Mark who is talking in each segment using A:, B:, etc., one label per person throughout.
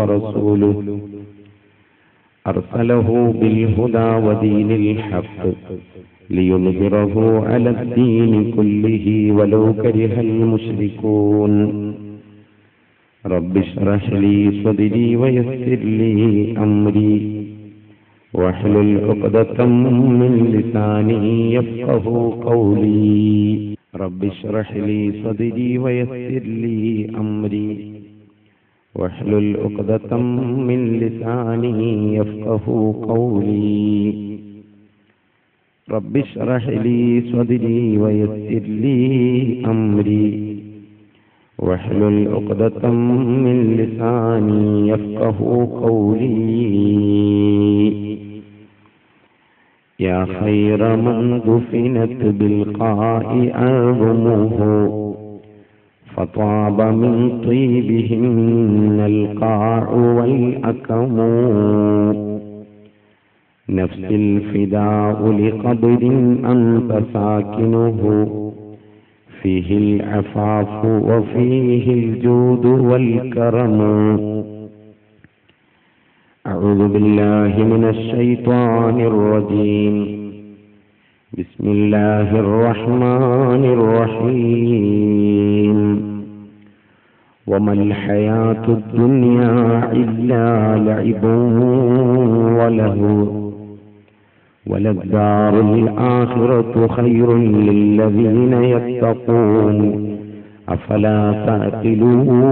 A: ورسوله أرسله بالهدى ودين الحق ليظهره على الدين كله ولو كره المشركون رب اشرح لي صدري ويسر لي أمري واحلل عقدة من لساني يفقهوا قولي رب اشرح لي صدري ويسر لي أمري واحلل عقدة من لساني يفقهوا قولي رب اشرح لي صدري ويسر لي أمري واحلل عقدة من لساني يفقهوا قولي يا خير من دفنت بالقاء أعظمه فطاب من طيبهن القاع والأكم نفس الفداء لقبر أنت ساكنه فيه العفاف وفيه الجود والكرم أعوذ بالله من الشيطان الرجيم بسم الله الرحمن الرحيم وما الحياة الدنيا إلا لعب ولهو وللدار الآخرة خير للذين يتقون أفلا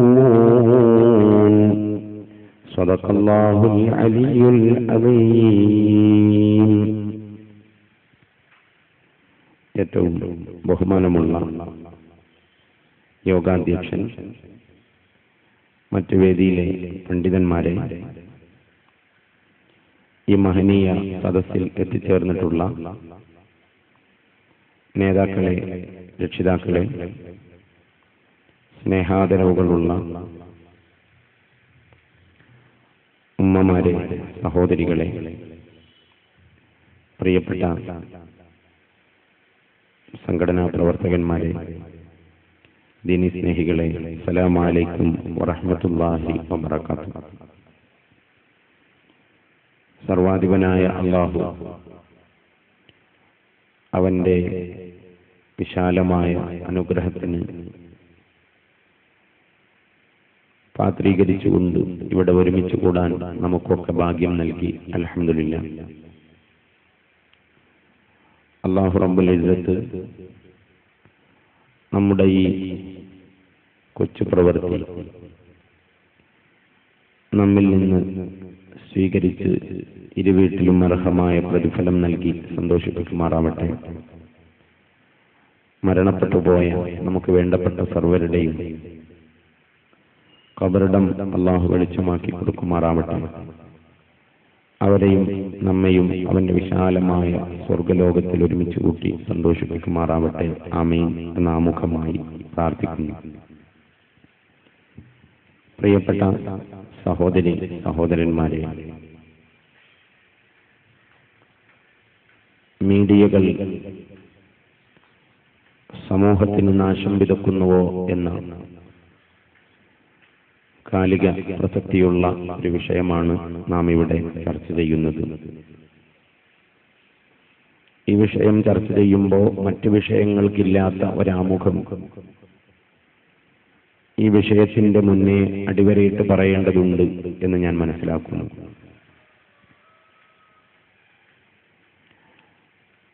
A: تعقلون صدق الله العلي العظيم. ഏറ്റവും ബഹുമാനമുള്ള യോഗാധ്യക്ഷൻ, മറ്റു വേദിയിലെ പണ്ഡിതന്മാരെ, ഈ മഹനീയ സദസ്സിൽ എത്തിച്ചേർന്നിട്ടുള്ള നേതാക്കളെ, രക്ഷിതാക്കളെ, സ്നേഹാദരവുകളുള്ള ഉമ്മമാരെ, സഹോദരികളെ, പ്രിയപ്പെട്ട സംഘടനാ പ്രവർത്തകന്മാരെ, ദീനി സ്നേഹികളെ, അസ്സലാമു അലൈക്കും വറഹ്മത്തുള്ളാഹി വബറകാതുഹു. സർവാധിപനായ അല്ലാഹു അവന്റെ വിശാലമായ അനുഗ്രഹത്തിന് പാത്രീകരിച്ചുകൊണ്ട് ഇവിടെ ഒരുമിച്ച് കൂടാൻ നമുക്കൊക്കെ ഭാഗ്യം നൽകി. അൽഹംദുലില്ലാഹ്. അല്ലാഹു റബ്ബുൽ ഇസ്സത്ത് നമ്മുടെ ഈ കൊച്ചു പ്രവൃത്തി നമ്മിൽ നിന്ന് സ്വീകരിച്ച് ഇരുവീട്ടിലും അർഹമായ പ്രതിഫലം നൽകി സന്തോഷിപ്പിക്കുമാറാവട്ടെ. മരണപ്പെട്ടുപോയ നമുക്ക് വേണ്ടപ്പെട്ട സർവരുടെയും ഖബറിടം അല്ലാഹു വെളിച്ചമാക്കി കൊടുക്കുമാറാവട്ടെ. അവരെയും നമ്മയും അവന്റെ വിശാലമായ സ്വർഗലോകത്തിൽ ഒരുമിച്ച് കൂട്ടി സന്തോഷിപ്പിക്കുമാറാവട്ടെ. ആമീൻ എന്ന ആമുഖമായി പ്രാർത്ഥിക്കുന്നു. പ്രിയപ്പെട്ട സഹോദരി സഹോദരന്മാരെ, മീഡിയകൾ സമൂഹത്തിന് നാശം വിതക്കുന്നുവോ എന്ന കാലിക പ്രസക്തിയുള്ള ഒരു വിഷയമാണ് നാം ഇവിടെ ചർച്ച ചെയ്യുന്നത്. ഈ വിഷയം ചർച്ച ചെയ്യുമ്പോൾ മറ്റു വിഷയങ്ങൾക്കില്ലാത്ത ഒരാമുഖം ഈ വിഷയത്തിന്റെ മുന്നേ അടിവരയിട്ട് പറയേണ്ടതുണ്ട് എന്ന് ഞാൻ മനസ്സിലാക്കുന്നു.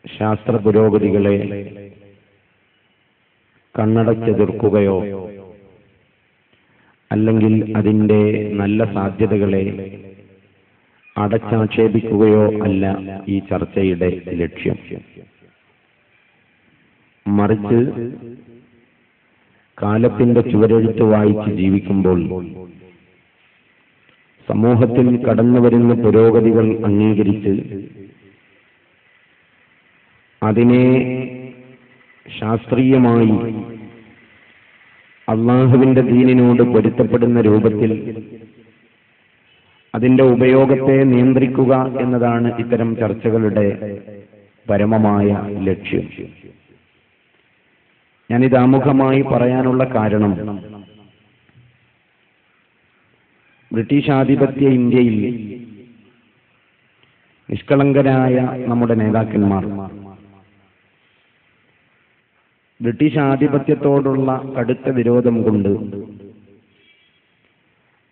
A: ശാസ്ത്ര പുരോഗതികളെ കണ്ണടച്ചെതിർക്കുകയോ അല്ലെങ്കിൽ അതിൻ്റെ നല്ല സാധ്യതകളെ അടച്ചാക്ഷേപിക്കുകയോ അല്ല ഈ ചർച്ചയുടെ ലക്ഷ്യം. മറിച്ച് കാലത്തിന്റെ ചുവരെഴുത്ത് വായിച്ച് ജീവിക്കുമ്പോൾ സമൂഹത്തിൽ കടന്നുവരുന്ന പുരോഗതികൾ അംഗീകരിച്ച് അതിനെ ശാസ്ത്രീയമായി അള്ളാഹുവിന്റെ ദീനിനോട് പൊരുത്തപ്പെടുന്ന രൂപത്തിൽ അതിന്റെ ഉപയോഗത്തെ നിയന്ത്രിക്കുക എന്നതാണ് ഇത്തരം ചർച്ചകളുടെ പരമമായ ലക്ഷ്യം. ഞാനിത് ആമുഖമായി പറയാനുള്ള കാരണം, ബ്രിട്ടീഷ് ആധിപത്യ ഇന്ത്യയിൽ നിഷ്കളങ്കരായ നമ്മുടെ നേതാക്കന്മാർ ബ്രിട്ടീഷ് ആധിപത്യത്തോടുള്ള കടുത്ത വിരോധം കൊണ്ട്,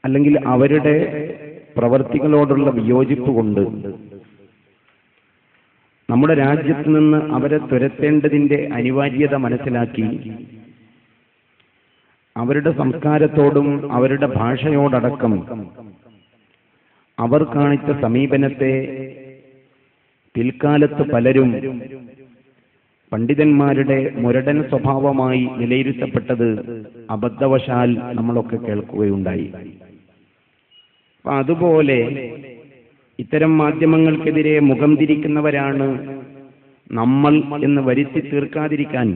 A: അല്ലെങ്കിൽ അവരുടെ പ്രവർത്തികളോടുള്ള വിയോജിപ്പ് കൊണ്ട് നമ്മുടെ രാജ്യത്ത് നിന്ന് അവരെ തുരത്തേണ്ടതിന്റെ അനിവാര്യത മനസ്സിലാക്കി അവരുടെ സംസ്കാരത്തോടും അവരുടെ ഭാഷയോടടക്കം അവർ കാണിച്ച സമീപനത്തെ പിൽക്കാലത്ത് പലരും പണ്ഡിതന്മാരുടെ മുരടൻ സ്വഭാവമായി വിലയിരുത്തപ്പെട്ടത് അബദ്ധവശാൽ നമ്മളൊക്കെ കേൾക്കുകയുണ്ടായി. അതുപോലെ ഇത്തരം മാധ്യമങ്ങൾക്കെതിരെ മുഖം തിരിക്കുന്നവരാണ് നമ്മൾ എന്ന് വരുത്തി തീർക്കാതിരിക്കാൻ,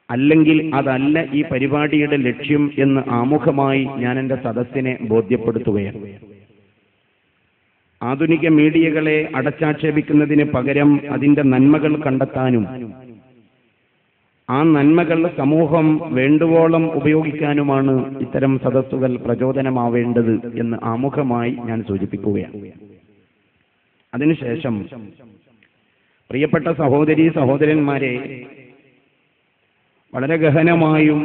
A: അല്ലെങ്കിൽ അതല്ല ഈ പരിപാടിയുടെ ലക്ഷ്യം എന്ന് ആമുഖമായി ഞാൻ എൻ്റെ സദസ്സിനെ ബോധ്യപ്പെടുത്തുകയാണ്. ആധുനിക മീഡിയകളെ അടച്ചാക്ഷേപിക്കുന്നതിന് പകരം അതിൻ്റെ നന്മകൾ കണ്ടെത്താനും ആ നന്മകൾ സമൂഹം വേണ്ടുവോളം ഉപയോഗിക്കാനുമാണ് ഇത്തരം സദസ്സുകൾ പ്രചോദനമാവേണ്ടത് എന്ന് ആമുഖമായി ഞാൻ സൂചിപ്പിക്കുകയാണ്. അതിനുശേഷം പ്രിയപ്പെട്ട സഹോദരീ സഹോദരന്മാരെ, വളരെ ഗഹനമായും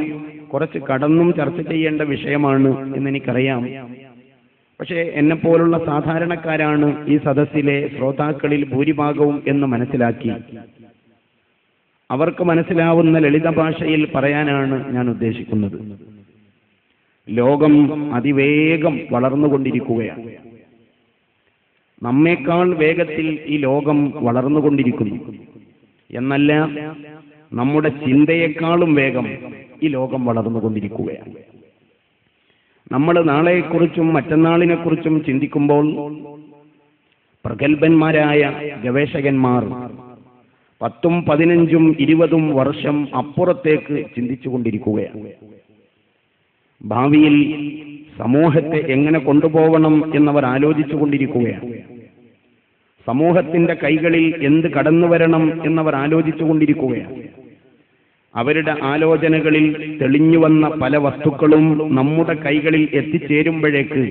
A: കുറച്ച് കടന്നും ചർച്ച ചെയ്യേണ്ട വിഷയമാണ് എന്നെനിക്കറിയാം. പക്ഷേ എന്നെപ്പോലുള്ള സാധാരണക്കാരാണ് ഈ സദസ്സിലെ ശ്രോതാക്കളിൽ ഭൂരിഭാഗവും എന്ന് മനസ്സിലാക്കി അവർക്ക് മനസ്സിലാവുന്ന ലളിത ഭാഷയിൽ പറയാനാണ് ഞാൻ ഉദ്ദേശിക്കുന്നത്. ലോകം അതിവേഗം വളർന്നുകൊണ്ടിരിക്കുകയാണ്. നമ്മേക്കാൾ വേഗത്തിൽ ഈ ലോകം വളർന്നുകൊണ്ടിരിക്കുന്നു. എന്നല്ല, നമ്മുടെ ചിന്തയെക്കാളും വേഗം ഈ ലോകം വളർന്നുകൊണ്ടിരിക്കുകയാണ്. നമ്മൾ നാളെക്കുറിച്ചും മറ്റന്നാളിനെക്കുറിച്ചും ചിന്തിക്കുമ്പോൾ പ്രഗത്ഭന്മാരായ ഗവേഷകന്മാർ 10, 15, 20 വർഷം അപ്പുറത്തേക്ക് ചിന്തിച്ചുകൊണ്ടിരിക്കുകയാണ്. ഭാവിയിൽ സമൂഹത്തെ എങ്ങനെ കൊണ്ടുപോകണം എന്നവർ ആലോചിച്ചുകൊണ്ടിരിക്കുകയാണ്. സമൂഹത്തിന്റെ കൈകളിൽ എന്ത് കടന്നു വരണം എന്നവർ ആലോചിച്ചുകൊണ്ടിരിക്കുകയാണ്. അവരുടെ ആലോചനകളിൽ തെളിഞ്ഞു വന്ന പല വസ്തുക്കളും നമ്മുടെ കൈകളിൽ എത്തിച്ചേരുമ്പോഴേക്ക്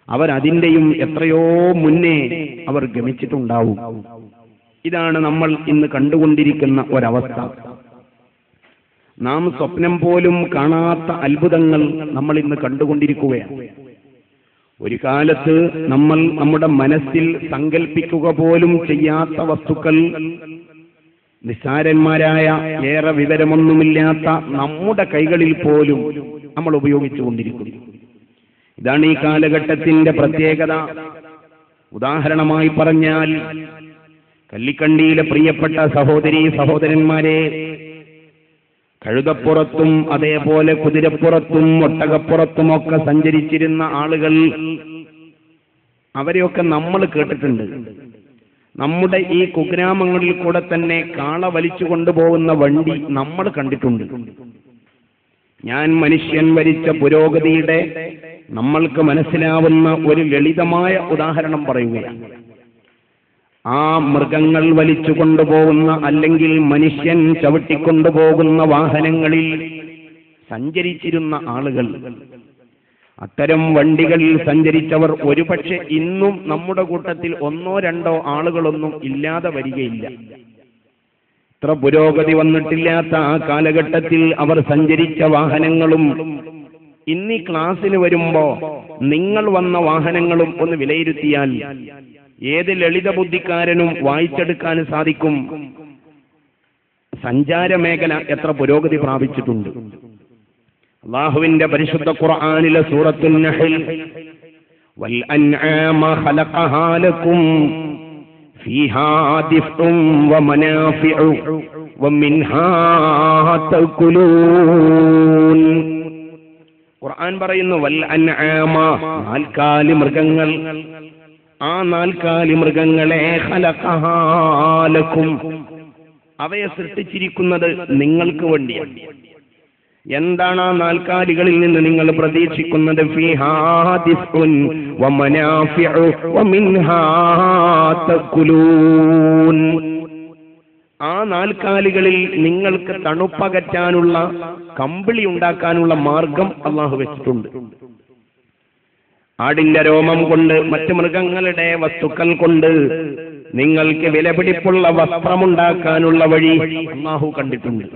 A: അവരതിൻ്റെയും എത്രയോ മുന്നേ അവർ ഗമിച്ചിട്ടുണ്ടാവും. ഇതാണ് നമ്മൾ ഇന്ന് കണ്ടുകൊണ്ടിരിക്കുന്ന ഒരവസ്ഥ. നാം സ്വപ്നം പോലും കാണാത്ത അത്ഭുതങ്ങൾ നമ്മൾ ഇന്ന് കണ്ടുകൊണ്ടിരിക്കുകയാണ്. ഒരു കാലത്ത് നമ്മൾ നമ്മുടെ മനസ്സിൽ സങ്കല്പിക്കുക പോലും ചെയ്യാത്ത വസ്തുക്കൾ നിസ്സാരന്മാരായ, ഏറെ വിവരമൊന്നുമില്ലാത്ത നമ്മുടെ കൈകളിൽ പോലും നമ്മൾ ഉപയോഗിച്ചുകൊണ്ടിരിക്കുന്നു. ഇതാണ് ഈ കാലഘട്ടത്തിന്റെ പ്രത്യേകത. ഉദാഹരണമായി പറഞ്ഞാൽ, കല്ലിക്കണ്ടിയിലെ പ്രിയപ്പെട്ട സഹോദരീ സഹോദരന്മാരെ, കഴുതപ്പുറത്തും അതേപോലെ കുതിരപ്പുറത്തും ഒട്ടകപ്പുറത്തുമൊക്കെ സഞ്ചരിച്ചിരുന്ന ആളുകൾ, അവരെയൊക്കെ നമ്മൾ കേട്ടിട്ടുണ്ട്. നമ്മുടെ ഈ കുഗ്രാമങ്ങളിൽ കൂടെ തന്നെ കാള വലിച്ചു കൊണ്ടുപോകുന്ന വണ്ടി നമ്മൾ കണ്ടിട്ടുണ്ട്. ഞാൻ മനുഷ്യൻ വരിച്ച പുരോഗതിയുടെ നമ്മൾക്ക് മനസ്സിലാവുന്ന ഒരു ലളിതമായ ഉദാഹരണം പറയുകയാണ്. ആ മൃഗങ്ങൾ വലിച്ചു കൊണ്ടുപോകുന്ന അല്ലെങ്കിൽ മനുഷ്യൻ ചവിട്ടിക്കൊണ്ടുപോകുന്ന വാഹനങ്ങളിൽ സഞ്ചരിച്ചിരുന്ന ആളുകൾ, അത്തരം വണ്ടികളിൽ സഞ്ചരിച്ചവർ ഒരുപക്ഷെ ഇന്നും നമ്മുടെ കൂട്ടത്തിൽ 1, 2 ആളുകളൊന്നും ഇല്ലാതെ വരികയില്ല. ഇത്ര പുരോഗതി വന്നിട്ടില്ലാത്ത ആ കാലഘട്ടത്തിൽ അവർ സഞ്ചരിച്ച വാഹനങ്ങളും ഇന്നീ ക്ലാസ്സിന് വരുമ്പോ നിങ്ങൾ വന്ന വാഹനങ്ങളും ഒന്ന് വിലയിരുത്തിയാൽ ഏത് ലളിത ബുദ്ധിക്കാരനും വായിച്ചെടുക്കാൻ സാധിക്കും സഞ്ചാര മേഖല എത്ര പുരോഗതി പ്രാപിച്ചിട്ടുണ്ട്. അല്ലാഹുവിന്റെ പരിശുദ്ധ ഖുർആനിലെ സൂറത്തുൻ നഹ്ൽ, വൽ അൻആമ ഖലഖഹാ ലക്കും ഫീഹാ ദിഫ്ഉം വമനാഫിഉ വമിൻഹാ തഅകുലൂൻ. ഖുർആൻ പറയുന്നു, വൽ അൻആമ, നാൽക്കാലി മൃഗങ്ങൾ, ആ നാൽക്കാലി മൃഗങ്ങളെ ഖലഖഹാ ലക്കും, അവയെ സൃഷ്ടിച്ചിരിക്കുന്നത് നിങ്ങൾക്ക് വേണ്ടിയാണ്. എന്താണ് ആ നാൽക്കാലികളിൽ നിന്ന് നിങ്ങൾ പ്രതീക്ഷിക്കുന്നത്? ഫീഹാ ദിഫ്ഉൻ വമനാഫിഉ വമിൻഹാ തഅകുലൂൻ. ആ നാൽക്കാലികളിൽ നിങ്ങൾക്ക് തണുപ്പകറ്റാനുള്ള, കമ്പിളി ഉണ്ടാക്കാനുള്ള മാർഗം അല്ലാഹു വെച്ചിട്ടുണ്ട്. ആടിന്റെ രോമം കൊണ്ട്, മറ്റു മൃഗങ്ങളുടെ വസ്തുക്കൾ കൊണ്ട് നിങ്ങൾക്ക് വിലപിടിപ്പുള്ള വസ്ത്രമുണ്ടാക്കാനുള്ള വഴി അല്ലാഹു കണ്ടിട്ടുണ്ട്.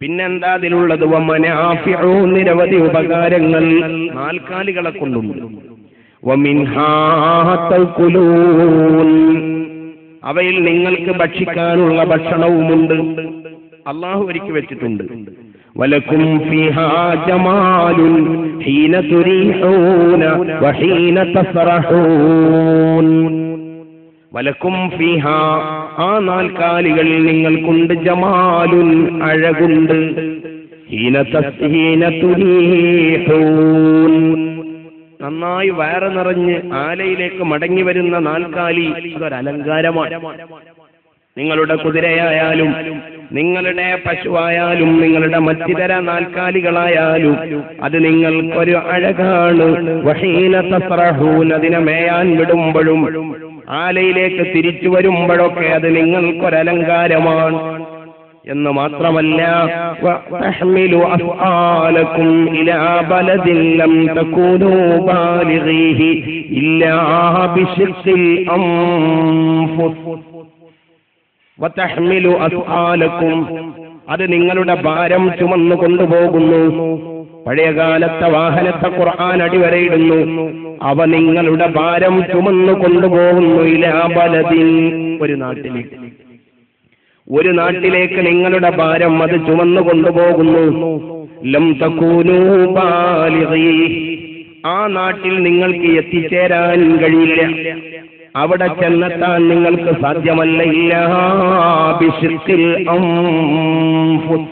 A: പിന്നെന്താ അതിലുള്ളത്? വമനാഫിഉ, നിരവധി ഉപകാരങ്ങൾ നാൽക്കാലികളെ കൊണ്ടുണ്ട്. വമിൻഹാ തഅകുലൂൻ, അവയിൽ നിങ്ങൾക്ക് ഭക്ഷിക്കാനുള്ള ഭക്ഷണവുമുണ്ട്. അല്ലാഹു ഒരുക്കി വെച്ചിട്ടുണ്ട്. വലക്കും ഫീഹാ ജമാലുൻ ഹീന തുരീഹൂന വഹീന തസ്റഹൂൻ. വലക്കും ഫീഹാ, ആ നാൽക്കാലികളിൽ നിങ്ങൾക്കുണ്ട് ജമാലുൻ, അഴകുണ്ട്. ഹീന തുരീഹൂൻ, നന്നായി വയറ് നിറഞ്ഞ് ആലയിലേക്ക് മടങ്ങി വരുന്ന നാൽക്കാലി അതൊരലങ്കാരമാണ്. നിങ്ങളുടെ കുതിരയായാലും നിങ്ങളുടെ പശുവായാലും നിങ്ങളുടെ മറ്റിതര നാൽക്കാലികളായാലും അത് നിങ്ങൾക്കൊരു അഴകാണ്. വഹീന തസ്റഹൂൻ, അതിനെ മേയാൻ വിടുമ്പോഴും ആലയിലേക്ക് തിരിച്ചു വരുമ്പോഴൊക്കെ അത് നിങ്ങൾക്കൊരലങ്കാരമാണ്. എന്ന് മാത്രമല്ല, വതഹ്മിലു അഫ്ആലകും ഇലാ ബലദിൻ ലം തകൂനൂ ബാലിഗീഹി ഇല്ലാ ബിശിഖ്ഖിൽ അൻഫുസ്. വതഹ്മിലു അഫ്ആലകും, അത് നിങ്ങളുടെ ഭാരം ചുമന്നു കൊണ്ടുപോകുന്നു. പഴയകാലത്തെ വാഹനത്തെ ഖുർആൻ അടിവരയിടുന്നു. അവ നിങ്ങളുടെ ഭാരം ചുമന്നു കൊണ്ടുപോകുന്നു. ഇലാ ബലദിൻ, ഒരു നാട്ടിലേക്ക് നിങ്ങളുടെ ഭാരം അത് ചുമന്നു കൊണ്ടുപോകുന്നു. ലം തകൂനൂ ബാലിഗീഹി, ആ നാട്ടിൽ നിങ്ങൾക്ക് എത്തിച്ചേരാൻ കഴിയില്ല, അവിടെ ചെന്നെത്താൻ നിങ്ങൾക്ക് സാധ്യമല്ല. ഇല്ലാ ബിശിഖ്ഖിൽ അൻഫുസ്,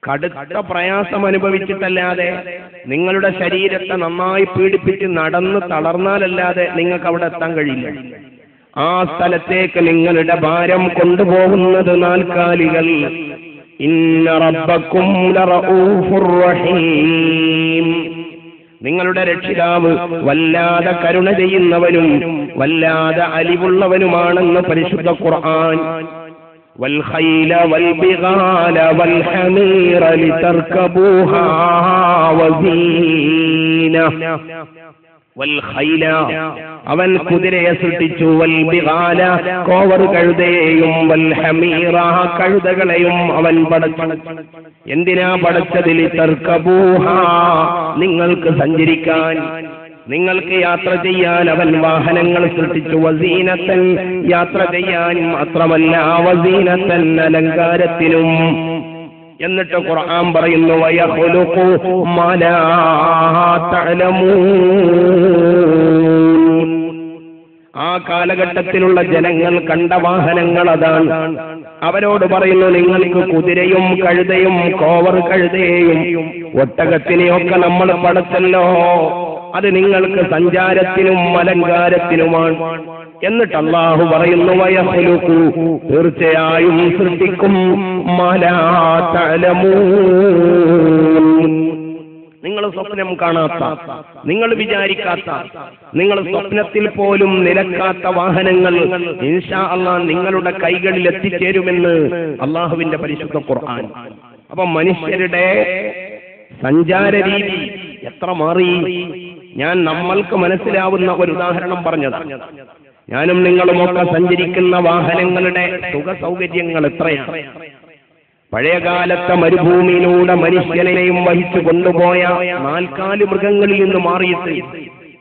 A: കടുത്ത പ്രയാസം അനുഭവിച്ചിട്ടല്ലാതെ, നിങ്ങളുടെ ശരീരത്തെ നന്നായി പീഡിപ്പിച്ച് നടന്ന് തളർന്നാലല്ലാതെ നിങ്ങൾക്ക് അവിടെ എത്താൻ കഴിയില്ല. ആ സ്ഥലത്തേക്ക് നിങ്ങളുടെ ഭാരം കൊണ്ടുപോകുന്നത് നാൽക്കാലികൾ. ഇന്ന റബ്ബക്കും ലറഊഫുർ റഹീം, നിങ്ങളുടെ രക്ഷിതാവ് വല്ലാതെ കരുണ ചെയ്യുന്നവനും വല്ലാതെ അലിവുള്ളവനുമാണെന്ന് പരിശുദ്ധ ഖുർആൻ. വൽ ഖൈല വൽ ബിഗാല വൽ ഹമീറ ലിതർകബൂഹാ വസീന. വൽ ഖൈല, അവൻ കുതിരയെ സൃഷ്ടിച്ചു. വൽ ബിഗാല, കോവർ കഴുതയെയും. വൽ ഹമീറ, കഴുതകളെയും അവൻ പടച്ചു. എന്തിനാ പടച്ചത്? ലിതർകബൂഹാ, നിങ്ങൾക്ക് സഞ്ചരിക്കാൻ, നിങ്ങൾക്ക് യാത്ര ചെയ്യാൻ അവൻ വാഹനങ്ങൾ സൃഷ്ടിച്ചു. വസീനത്തൻ, യാത്ര ചെയ്യാൻ മാത്രമല്ല, വസീനത്തൻ, അലങ്കാരത്തിനും. എന്നിട്ട് ഖുർആൻ പറയുന്നു വയഖ്ലുഖു മാ ലാ തഅലമൂൻ. ആ കാലഘട്ടത്തിലുള്ള ജനങ്ങൾ കണ്ട വാഹനങ്ങൾ അതാണ്. അവരോട് പറയുന്നു, നിങ്ങൾക്ക് കുതിരയും കഴുതയും കോവർ കഴുതയെയും ഒട്ടകത്തിനെയൊക്കെ നമ്മൾ പടച്ചല്ലോ, അത് നിങ്ങൾക്ക് സഞ്ചാരത്തിനും അലങ്കാരത്തിനുമാണ്. എന്നിട്ട് അല്ലാഹു പറയുന്നു വയഖ്ലുഖു, തീർച്ചയായും സൃഷ്ടിക്കും. മാ ലാ തഅലമൂൻ, നിങ്ങൾ സ്വപ്നം കാണാത്ത, നിങ്ങൾ വിചാരിക്കാത്ത, നിങ്ങൾ സ്വപ്നത്തിൽ പോലും നിലക്കാത്ത വാഹനങ്ങൾ ഇൻഷാ അല്ലാഹ് നിങ്ങളുടെ കൈകളിൽ എത്തിച്ചേരുമെന്ന് അല്ലാഹുവിന്റെ പരിശുദ്ധ ഖുർആൻ. അപ്പൊ മനുഷ്യരുടെ സഞ്ചാര രീതി എത്ര മാറി. ഞാൻ നമ്മൾക്ക് മനസ്സിലാവുന്ന ഒരു ഉദാഹരണം പറഞ്ഞതാണ്. ഞാനും നിങ്ങളുമൊക്കെ സഞ്ചരിക്കുന്ന വാഹനങ്ങളുടെ സുഖ സൗകര്യങ്ങൾ എത്രയാണ്. പഴയകാലത്തെ മരുഭൂമിയിലൂടെ മനുഷ്യനെയും വഹിച്ചു കൊണ്ടുപോയ നാൽക്കാലി മൃഗങ്ങളിൽ നിന്ന് മാറിയിട്ട്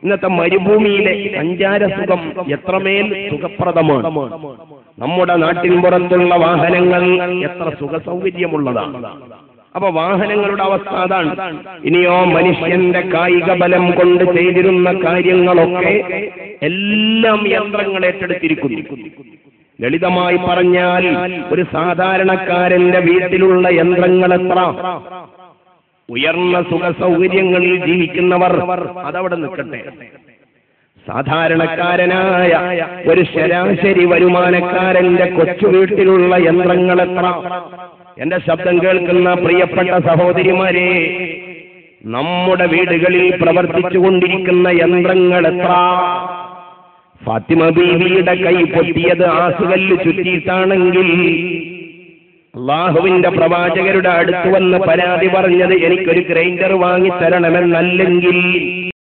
A: ഇന്നത്തെ മരുഭൂമിയിലെ സഞ്ചാര സുഖം എത്രമേൽ സുഖപ്രദമാണ്. നമ്മുടെ നാട്ടിൻ പുറത്തുള്ള വാഹനങ്ങൾ എത്ര സുഖ സൗകര്യമുള്ളതാണ്. അപ്പൊ വാഹനങ്ങളുടെ അവസ്ഥ അതാണ്. ഇനിയോ മനുഷ്യന്റെ കായിക ബലം കൊണ്ട് ചെയ്തിരുന്ന കാര്യങ്ങളൊക്കെ എല്ലാം യന്ത്രങ്ങൾ ഏറ്റെടുത്തിരിക്കുന്നു. ലളിതമായി പറഞ്ഞാൽ ഒരു സാധാരണക്കാരന്റെ വീട്ടിലുള്ള യന്ത്രങ്ങൾ എത്ര? ഉയർന്ന സുഖ സൗകര്യങ്ങളിൽ ജീവിക്കുന്നവർ അതവിടെ നിൽക്കട്ടെ, സാധാരണക്കാരനായ ഒരു ശരാശരി വരുമാനക്കാരന്റെ കൊച്ചു വീട്ടിലുള്ള യന്ത്രങ്ങൾ എത്ര? എന്റെ ശബ്ദം കേൾക്കുന്ന പ്രിയപ്പെട്ട സഹോദരിമാരെ, നമ്മുടെ വീടുകളിൽ പ്രവർത്തിച്ചുകൊണ്ടിരിക്കുന്ന യന്ത്രങ്ങൾ എത്ര? ഫാത്തിമ ബീവിയുടെ കൈ പൊട്ടിയത് ആസുകല്ല് ചുറ്റിയിട്ടാണെങ്കിൽ അള്ളാഹുവിന്റെ പ്രവാചകരുടെ അടുത്ത് വന്ന് പരാതി പറഞ്ഞത് എനിക്കൊരു ഗ്രൈൻഡർ വാങ്ങിത്തരണമെന്നല്ലെങ്കിൽ